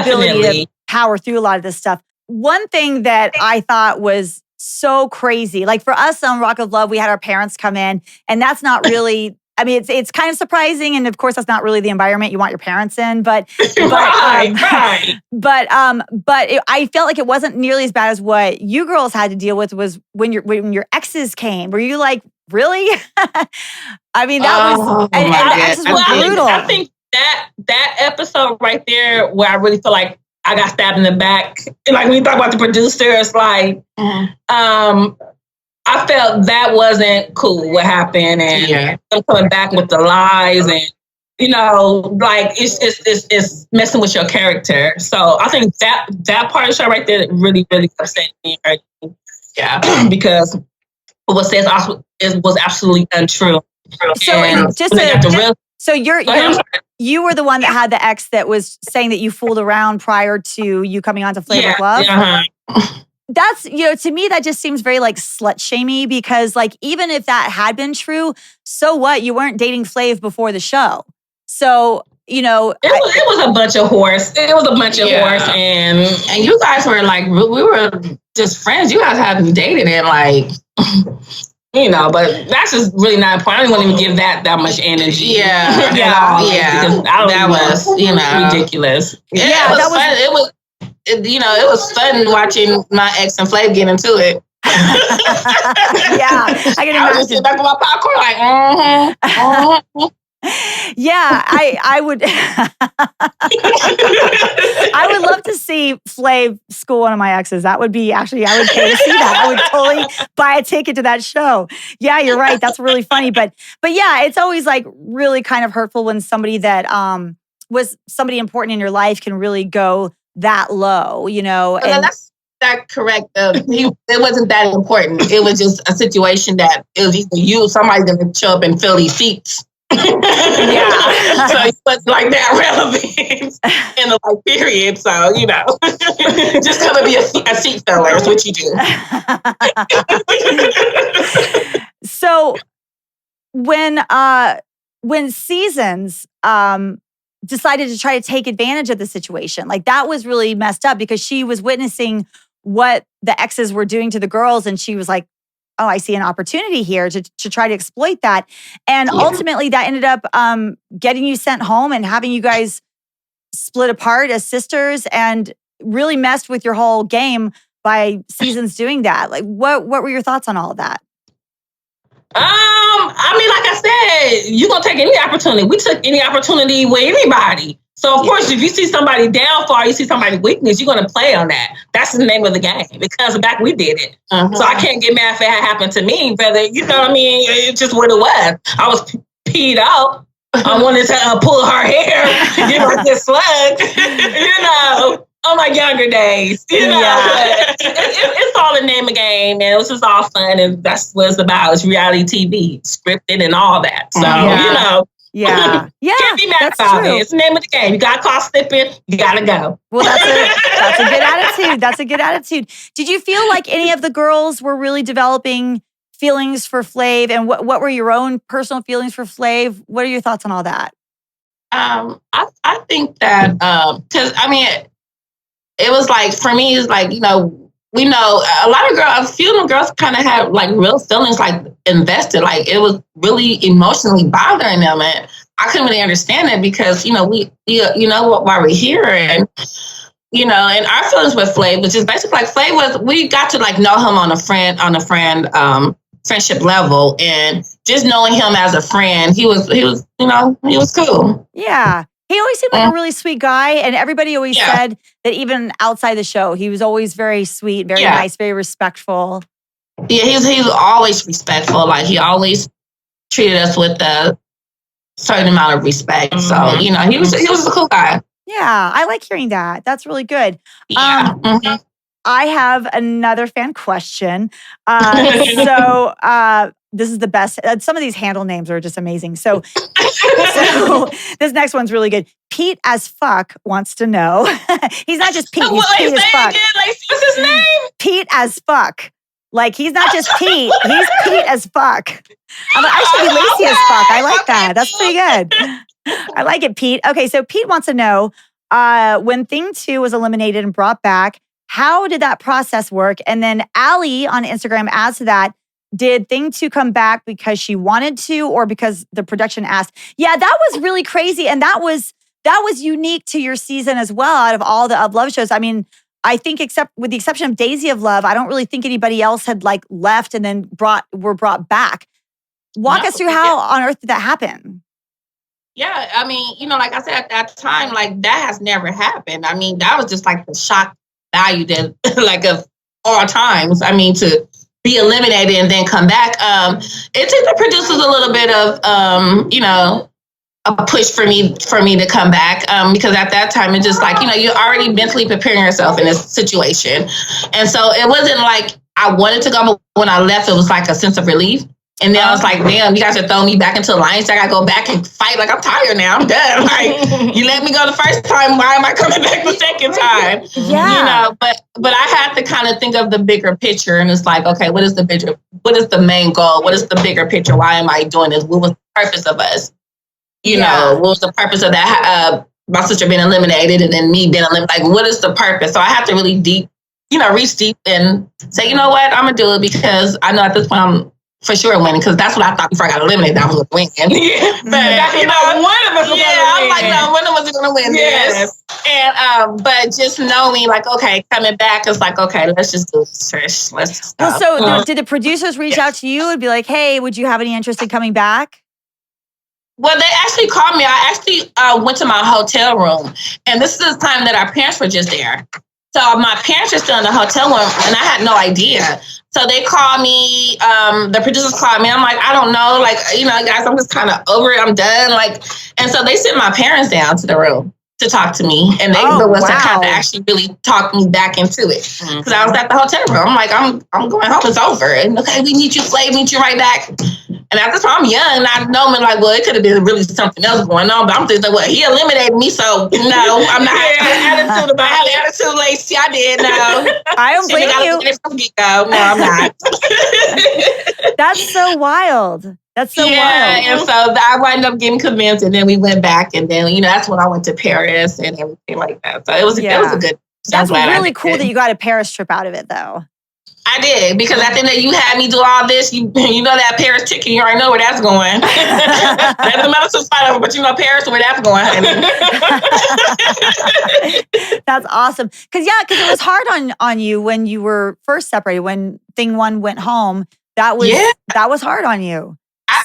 ability to power through a lot of this stuff. One thing that I thought was so crazy, like for us on Rock of Love, we had our parents come in, and that's not really. I mean, it's kind of surprising, and of course, that's not really the environment you want your parents in. But I felt like it wasn't nearly as bad as what you girls had to deal with. Was when your exes came. Were you like, really? I mean, that was and the exes were brutal. I think that episode right there, where I really feel like I got stabbed in the back, and like when you talk about the producers, like. I felt that wasn't cool what happened, and them coming back with the lies, and like it's messing with your character. So I think that part of the show right there really, really upset me. Yeah. Because what says was absolutely untrue. So so you were the one that had the ex that was saying that you fooled around prior to you coming on to Flavor of Love? Uh-huh. That's, to me, that just seems very like slut shamey, because like, even if that had been true, so what? You weren't dating Flav before the show. So, it was a bunch of horse. It was a bunch of horse, and you guys were like, we were just friends. You guys hadn't dated in like, but that's just really not important. I don't even give that much energy. Yeah, because that was ridiculous. Yeah, it was fun. It was. It was fun watching my ex and Flav get into it. Yeah, I can imagine. I was just sitting back with my popcorn, like, Yeah, I would. I would love to see Flav school one of my exes. That would be I would pay to see that. I would totally buy a ticket to that show. Yeah, you're right. That's really funny. But yeah, it's always like really kind of hurtful when somebody that was somebody important in your life can really go that low, And that's that correct. It wasn't that important. It was just a situation that it was either somebody's going to show up and fill these seats. Yeah. So it was like that relevant in the period. So, just come and be a seat filler is what you do. So when Seasons decided to try to take advantage of the situation, like that was really messed up, because she was witnessing what the exes were doing to the girls, and she was like, oh, I see an opportunity here to try to exploit that. And ultimately that ended up getting you sent home and having you guys split apart as sisters, and really messed with your whole game by Seasons doing that. Like, what were your thoughts on all of that? Like I said, you're going to take any opportunity. We took any opportunity with anybody. So, of course, if you see somebody downfall, you see somebody's weakness, you're going to play on that. That's the name of the game, because back we did it. Uh-huh. So I can't get mad if it had happened to me, brother. You know what I mean? It's just what it was. I was peed out. I wanted to pull her hair, give her this slug, on my younger days, it's all a name of game, and it was just all fun, and that's what it's about. It's reality TV, scripted and all that. So, Yeah. Can't be mad about it. It's the name of the game. You got caught slipping, you gotta go. Well, that's a good attitude. That's a good attitude. Did you feel like any of the girls were really developing feelings for Flav, and what were your own personal feelings for Flav? What are your thoughts on all that? I think that because it was like, for me, it's like, we know a lot of girls, a few of them girls kind of had like real feelings, like invested, like it was really emotionally bothering them. And I couldn't really understand it, because, why we're here, and, and our feelings with Flav, which is basically like Flav we got to like know him on a friendship level, and just knowing him as a friend, he was cool. Yeah. He always seemed like a really sweet guy, and everybody always said that even outside the show, he was always very sweet, very nice, very respectful. Yeah, he's always respectful. Like, he always treated us with a certain amount of respect. Mm-hmm. So, he was a cool guy. Yeah, I like hearing that. That's really good. Yeah. I have another fan question. This is the best. Some of these handle names are just amazing. So this next one's really good. Pete as fuck wants to know. He's not just Pete. He's Pete as fuck. What's his name? Pete as fuck. Like, he's not just Pete. He's Pete as fuck. I should be Lacey as fuck. I like that. That's pretty good. I like it, Pete. Okay, so Pete wants to know, when Thing 2 was eliminated and brought back, how did that process work? And then Allie on Instagram adds to that, did Thing 2 come back because she wanted to, or because the production asked? Yeah, that was really crazy. And that was unique to your season as well, out of all the Of Love shows. I mean, I think with the exception of Daisy of Love, I don't really think anybody else had like left and then were brought back. Walk us through how on earth did that happen? Yeah, I mean, like I said, at that time, like, that has never happened. I mean, that was just like the shock value that like of all times. I mean, to be eliminated and then come back. It took the producers a little bit of, a push for me to come back, because at that time it's just like, you're already mentally preparing yourself in this situation, and so it wasn't like I wanted to go, but when I left, it was like a sense of relief. And then I was like, damn, you guys are throwing me back into the lines. I gotta go back and fight. Like, I'm tired now. I'm done. Like, you let me go the first time. Why am I coming back the second time? Yeah. But I had to kind of think of the bigger picture. And it's like, okay, what is the main goal? What is the bigger picture? Why am I doing this? What was the purpose of us? What was the purpose of that? My sister being eliminated and then me being eliminated. Like, what is the purpose? So I had to really reach deep and say, you know what? I'm gonna do it because I know at this point I'm for sure winning, because that's what I thought before I got eliminated. I was going to win. But, one of us was going to win. I'm like, no, one of us is going to win this. And, but just knowing, like, okay, coming back, it's like, okay, let's just do this, Trish. Let's just stop. So did the producers reach out to you and be like, hey, would you have any interest in coming back? Well, they actually called me. I actually went to my hotel room. And this is the time that our parents were just there. So my parents were still in the hotel room, and I had no idea. So they called me, the producers called me. I'm like, I don't know. Like, guys, I'm just kind of over it. I'm done. Like, and so they sent my parents down to the room to talk to me. And they were the ones that kind of actually really talked me back into it. Because I was at the hotel room. I'm like, I'm going home. It's over. And okay, we need you, Slave. We need you right back. And at this time, I'm young. And I know, like, well, it could have been really something else going on. But I'm thinking, well, he eliminated me. So, no, I'm not. I had attitude, Lacey. I did. No. I don't blame you. No, I'm not. That's so wild. That's so wild. And so I wound up getting convinced, and then we went back, and then that's when I went to Paris and everything like that. So it was a good. That's really cool that you got a Paris trip out of it, though. I did, because at the end you had me do all this. You know that Paris ticket. You already know where that's going. That's the medicine spot over, but Paris, where that's going, honey. That's awesome. Because it was hard on you when you were first separated. When thing one went home, that was hard on you.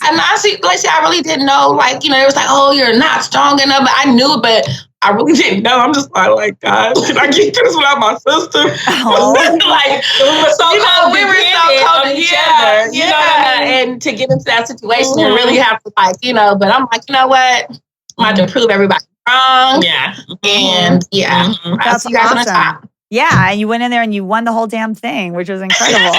And honestly, Lacey, I really didn't know. Like, it was like, oh, you're not strong enough. But I knew it, but I really didn't know. I'm just like, God, can I get this without my sister? Oh. Like, we were so close to each other. And to get into that situation, you really have to but I'm like, you know what? I'm about to prove everybody wrong. Yeah. And That's you guys on the top. Yeah, and you went in there and you won the whole damn thing, which was incredible.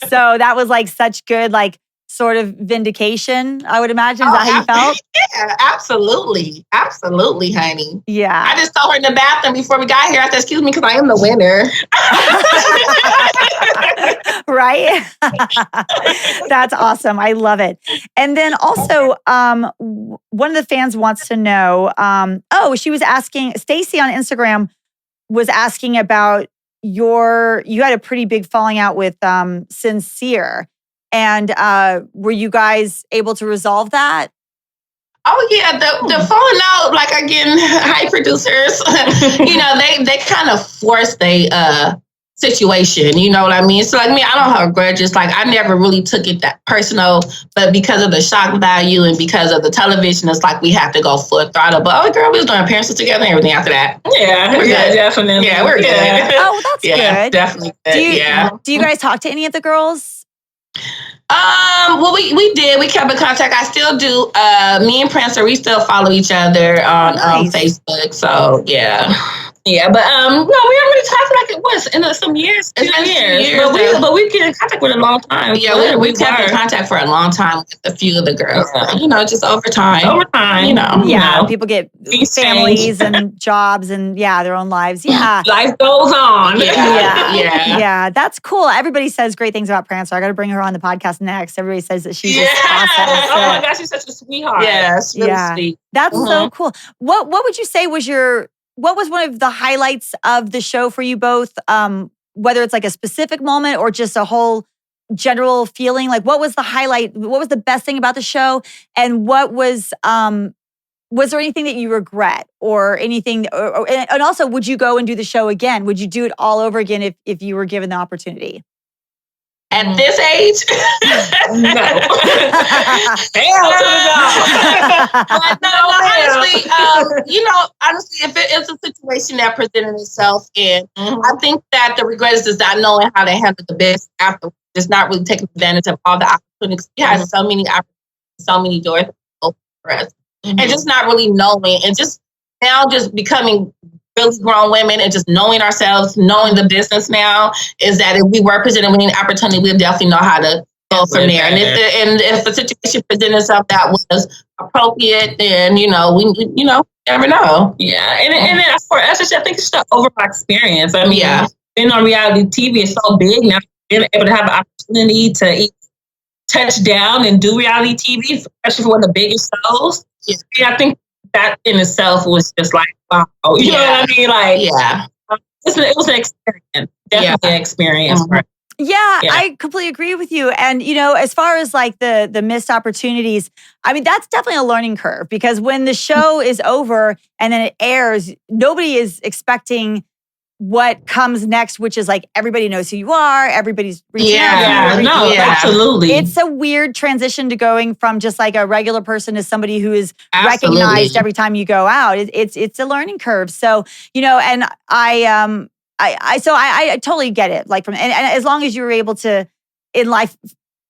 So that was like such good, like, sort of vindication, I would imagine. Is that how you felt? Yeah, absolutely. Absolutely, honey. Yeah. I just told her in the bathroom before we got here, I said, excuse me, because I am the winner. Right? That's awesome. I love it. And then also, one of the fans wants to know, she was asking, Stacy on Instagram was asking about you had a pretty big falling out with Sincere. And were you guys able to resolve that? Oh, yeah. The falling out, like, again, high producers, they kind of forced a situation. You know what I mean? So, like, me, I don't have grudges. Like, I never really took it that personal. But because of the shock value and because of the television, it's like we have to go full throttle. But, oh, girl, we was doing appearances together and everything after that. Yeah, we're good. Definitely. Yeah, we're good. Oh, that's good. Definitely good. Do you guys talk to any of the girls? Well, we did. We kept in contact. I still do. Me and Prancer, we still follow each other on Facebook. So yeah. Yeah, but no, we already talked like it was in some years. It's been years. But we get in contact with a long time. Yeah, we kept in contact for a long time with a few of the girls. Just over time. People get families and jobs and their own lives. Yeah, life goes on. Yeah. That's cool. Everybody says great things about Prancer. I got to bring her on the podcast next. Everybody says that she's just awesome. Oh my gosh, she's such a sweetheart. Yes, really sweet. That's so cool. What would you say was what was one of the highlights of the show for you both? Whether it's like a specific moment or just a whole general feeling, like what was the highlight? What was the best thing about the show? And what was there anything that you regret or anything? And also, would you go and do the show again? Would you do it all over again if you were given the opportunity? At this age? No. Hell to the no. But no, honestly, if it is a situation that presented itself, and I think that the regret is not knowing how to handle the business afterwards. Just not really taking advantage of all the opportunities. We had so many opportunities, so many doors. for us. And just not really knowing, and just now just becoming really grown women and just knowing ourselves, knowing the business now, is that if we were presented with an opportunity, we'll definitely know how to go from there. And if the situation presented itself that was appropriate, then we never know. Yeah, and then for us, I think it's just an overall experience. I mean, being on reality TV is so big now. Being able to have an opportunity to touch down and do reality TV, especially for one of the biggest shows. Yeah, I think that in itself was just like, wow. You know what I mean? Like, it was an experience. Definitely an experience. Mm-hmm. Yeah, I completely agree with you. And, as far as like the missed opportunities, I mean, that's definitely a learning curve, because when the show is over and then it airs, nobody is expecting what comes next, which is like everybody knows who you are, everybody's reaching out to you. Absolutely. It's a weird transition to going from just like a regular person to somebody who is recognized every time you go out. It's a learning curve. So, and I totally get it. Like and as long as you were able to in life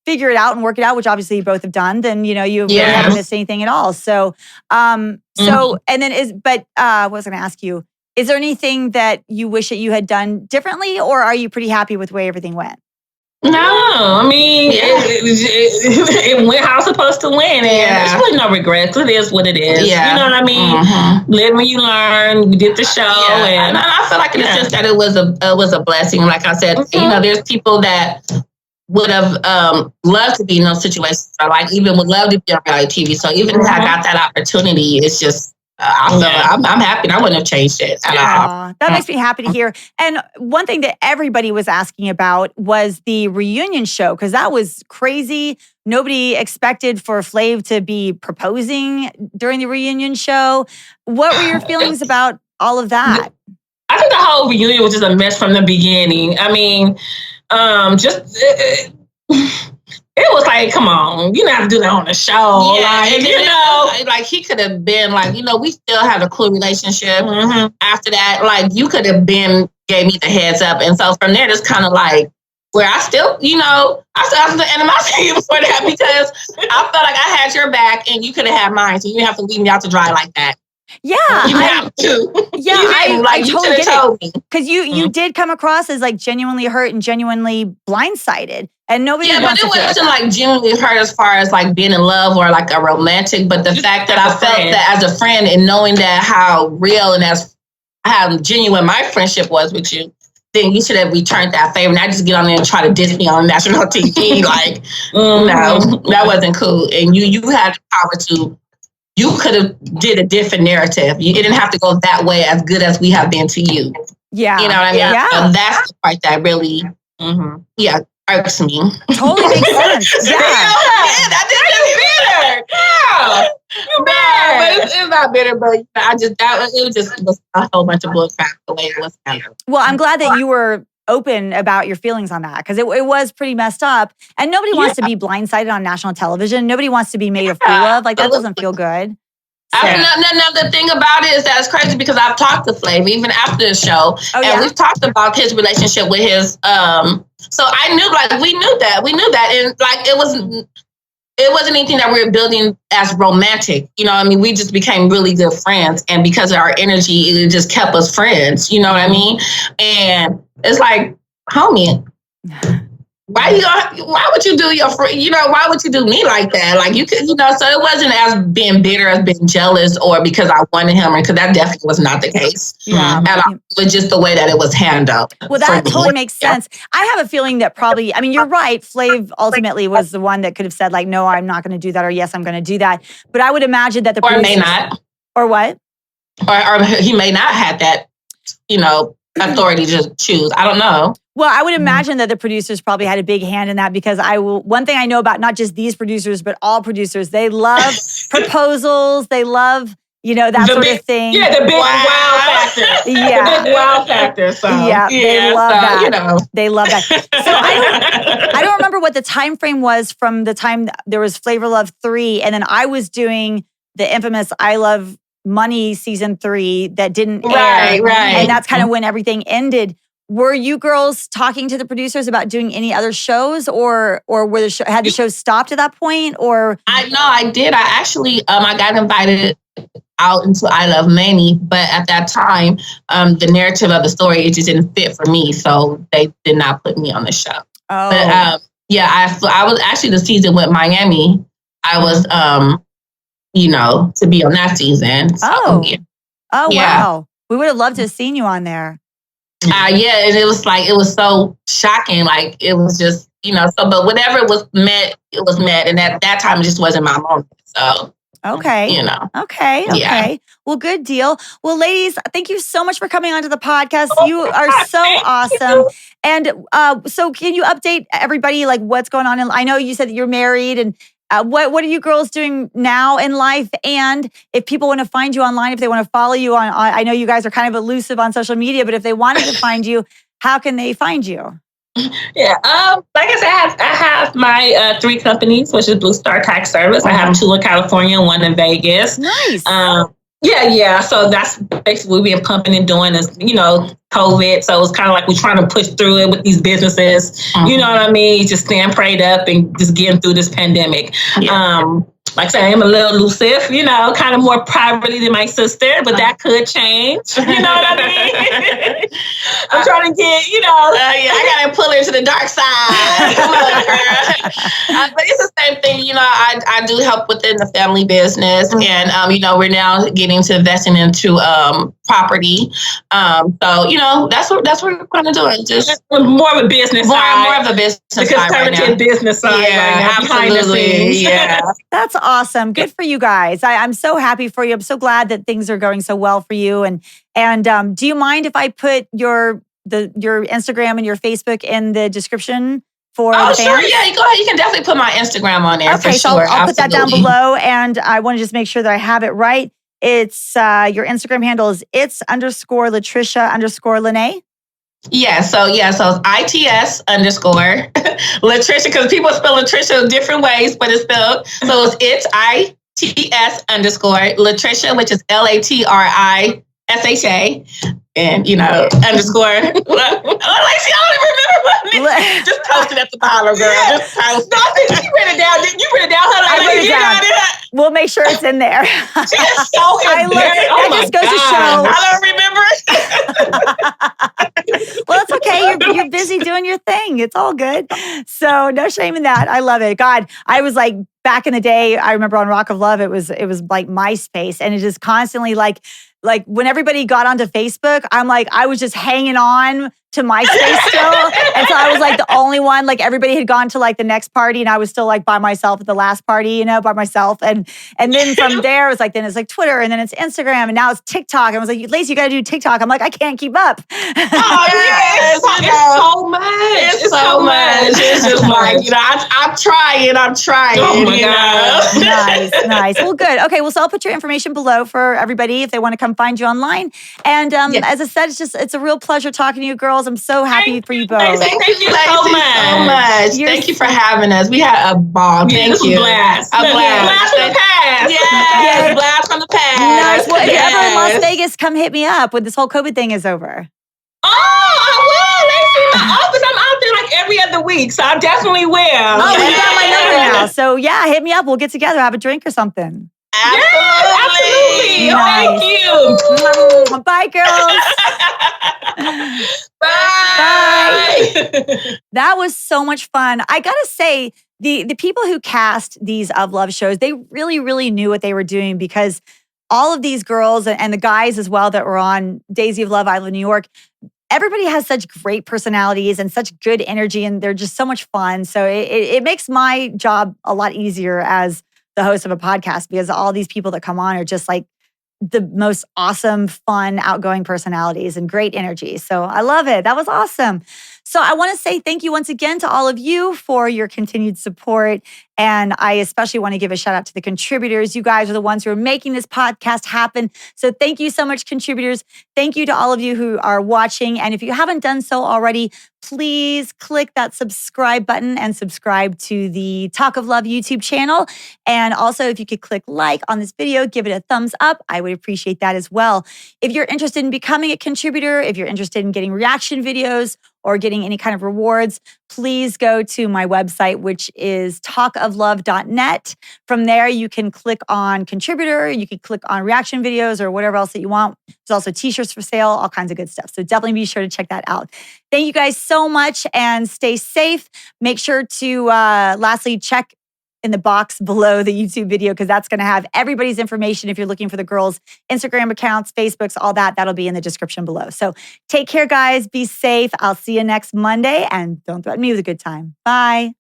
figure it out and work it out, which obviously you both have done, then you really haven't missed anything at all. So and then what was I going to ask you? Is there anything that you wish that you had done differently, or are you pretty happy with the way everything went? No, I mean, it went how it's supposed to win. And there's really no regrets. It is what it is. Yeah. You know what I mean? Mm-hmm. Live when you learn. You did the show. Yeah. And I feel like it's just that it was a blessing. Like I said, there's people that would have loved to be in those situations, or like even would love to be on reality TV. So even if I got that opportunity, it's just, I'm happy. I wouldn't have changed it at all. That makes me happy to hear. And one thing that everybody was asking about was the reunion show, because that was crazy. Nobody expected for Flav to be proposing during the reunion show. What were your feelings about all of that? I think the whole reunion was just a mess from the beginning. I mean, it was like, come on, you don't have to do that on the show. Yeah, like he could have been like, we still had a cool relationship. Mm-hmm. After that, like you could have gave me the heads up. And so from there, it's kind of like where I still have the animosity before that, because I felt like I had your back and you could have had mine. So you didn't have to leave me out to dry like that. Yeah, you have to. Yeah, I totally get it. Because you Mm-hmm. did come across as like genuinely hurt and genuinely blindsided, and nobody. Yeah, but it wasn't like genuinely hurt as far as like being in love or like a romantic. But the fact that I felt that as a friend, and knowing that how real and how genuine my friendship was with you, then you should have returned that favor. And I just get on there and try to diss me on national TV. Like, no, that wasn't cool. And you had the power to. You could have did a different narrative. You didn't have to go that way, as good as we have been to you. Yeah. You know what I mean? Yeah. So that's the part that really, irks me. Totally makes sense. Yeah. That didn't bitter. Yeah. You bad. But it's not bitter, but it was a whole bunch of bullcrap the way it was handled. Well, I'm glad that you were open about your feelings on that, because it was pretty messed up, and nobody wants to be blindsided on national television. Nobody wants to be made a fool of. Like, that doesn't feel good. So. Now, the thing about it is that it's crazy, because I've talked to Flav even after the show, and we've talked about his relationship with his. So I knew, like, we knew that, and like it wasn't anything that we were building as romantic. You know what I mean? We just became really good friends, and because of our energy, it just kept us friends. You know what I mean? And it's like, homie, why would you do why would you do me like that? Like, you could, so it wasn't as being bitter as being jealous or because I wanted him, because that definitely was not the case. Yeah. And it was just the way that it was handled. Well, that totally makes sense. I have a feeling that probably, I mean, you're right. Flav ultimately was the one that could have said like, no, I'm not going to do that, or yes, I'm going to do that. But I would imagine that the producers, may not. Or what? Or he may not have that, authority to choose. I don't know. Well, I would imagine that the producers probably had a big hand in that, because one thing I know about not just these producers, but all producers, they love proposals. They love, that sort of thing. Yeah, the big wow factor. Yeah. The big wow factor. So. Yeah, they love that. They love that. So I don't remember what the time frame was from the time there was Flavor Love 3, and then I was doing the infamous I Love Money season 3 that didn't air. Right. And that's kind of when everything ended. were you girls talking to the producers about doing any other shows, or were had the shows stopped at that point? Or I did. I actually I got invited out into I Love Manny, but at that time, the narrative of the story, it just didn't fit for me, so they did not put me on the show. Oh. But I was actually the season with Miami. I was to be on that season. So, Wow. We would have loved to have seen you on there. And it was so shocking. Like, it was just, but whatever was meant, it was meant. And at that time, it just wasn't my moment. So, okay. Okay. Yeah. Well, good deal. Well, ladies, thank you so much for coming onto the podcast. You are so awesome. And so can you update everybody, like, what's going on? I know you said that you're married, and what are you girls doing now in life? And if people want to find you online, if they want to follow you on, I know you guys are kind of elusive on social media, but if they wanted to find you, how can they find you? Yeah, like I said, I have my 3 companies, which is Blue Star Tax Service. I have 2 in California and 1 in Vegas. Nice. So that's basically what we've been pumping and doing is, COVID. So it's kind of like we're trying to push through it with these businesses. You know what I mean? Just staying prayed up and just getting through this pandemic. Yeah. Like I said, I'm a little elusive, kind of more privately than my sister, but that could change. You know what I mean? I'm trying to get, I got to pull her to the dark side. Come on, girl. But it's the same thing. I do help within the family business, and, we're now getting to investing into property. So, that's what we're going to do. Just more of a business side. More of a business side right now. Business side right now, behind the scenes. Yeah. That's awesome. Good for you guys. I'm so happy for you. I'm so glad that things are going so well for you. And do you mind if I put your Instagram and your Facebook in the description for the fans? Sure. Yeah, go ahead. You can definitely put my Instagram on there. Okay, for so sure. I'll put that down below. And I want to just make sure that I have it right. It's your Instagram handle is its_Latricia_Lene. Yeah, so it's ITS _ Latricia, because people spell Latricia different ways, but it's spelled. So it's ITS _ Latricia, which is LATRISHA. And, underscore. Lacey, I don't even remember what it is. Just post it at the bottom, girl. Yeah. Just post it. You write it down. You write it down. I wrote it down. We'll make sure it's in there. She is so embarrassed. That just goes to show. I don't remember. Well, it's okay. You're busy doing your thing. It's all good. So no shame in that. I love it. God, I was like, back in the day, I remember on Rock of Love, it was like MySpace, and it just constantly like when everybody got onto Facebook, I was just hanging on to MySpace still. And so I was like the only one, like everybody had gone to like the next party, and I was still like by myself at the last party, by myself. And then from there, it was like, then it's like Twitter, and then it's Instagram, and now it's TikTok. And I was like, Lacey, you got to do TikTok. I'm like, I can't keep up. Oh, yes. It's so much. It's so much. It's just like, I'm trying. Oh my God. Nice. Well, good. Okay. Well, so I'll put your information below for everybody if they want to come find you online. And as I said, it's a real pleasure talking to you girls. I'm so happy for you both. Thank you so much. Thank you for having us. We had a ball. Thank you. Blast. A blast from the past. Yes. Blast from the past. Nice. Well, if you're ever in Las Vegas, come hit me up when this whole COVID thing is over. Oh, I will. Lacey, in my office, I'm out there like every other week, so I definitely will. Oh, you got my number now. So yeah, hit me up. We'll get together, have a drink or something. Absolutely. Nice. Thank you. Bye, girls. Bye. That was so much fun. I gotta say, the people who cast these Of Love shows, they really, really knew what they were doing, because all of these girls and the guys as well that were on Daisy of Love Island, New York, everybody has such great personalities and such good energy, and they're just so much fun. So it makes my job a lot easier as the host of a podcast, because all these people that come on are just like the most awesome, fun, outgoing personalities and great energy. So I love it. That was awesome. So I want to say thank you once again to all of you for your continued support. And I especially want to give a shout out to the contributors. You guys are the ones who are making this podcast happen. So thank you so much, contributors. Thank you to all of you who are watching. And if you haven't done so already, please click that subscribe button and subscribe to the Talk of Love YouTube channel. And also, if you could click like on this video, give it a thumbs up, I would appreciate that as well. If you're interested in becoming a contributor, if you're interested in getting reaction videos or getting any kind of rewards, please go to my website, which is talkoflove.net. From there, you can click on contributor, you can click on reaction videos or whatever else that you want. There's also t-shirts for sale, all kinds of good stuff. So definitely be sure to check that out. Thank you guys so much and stay safe. Make sure to lastly check in the box below the YouTube video because that's going to have everybody's information. If you're looking for the girls' Instagram accounts, Facebooks, all that, that'll be in the description below. So take care, guys. Be safe. I'll see you next Monday and don't threaten me with a good time. Bye.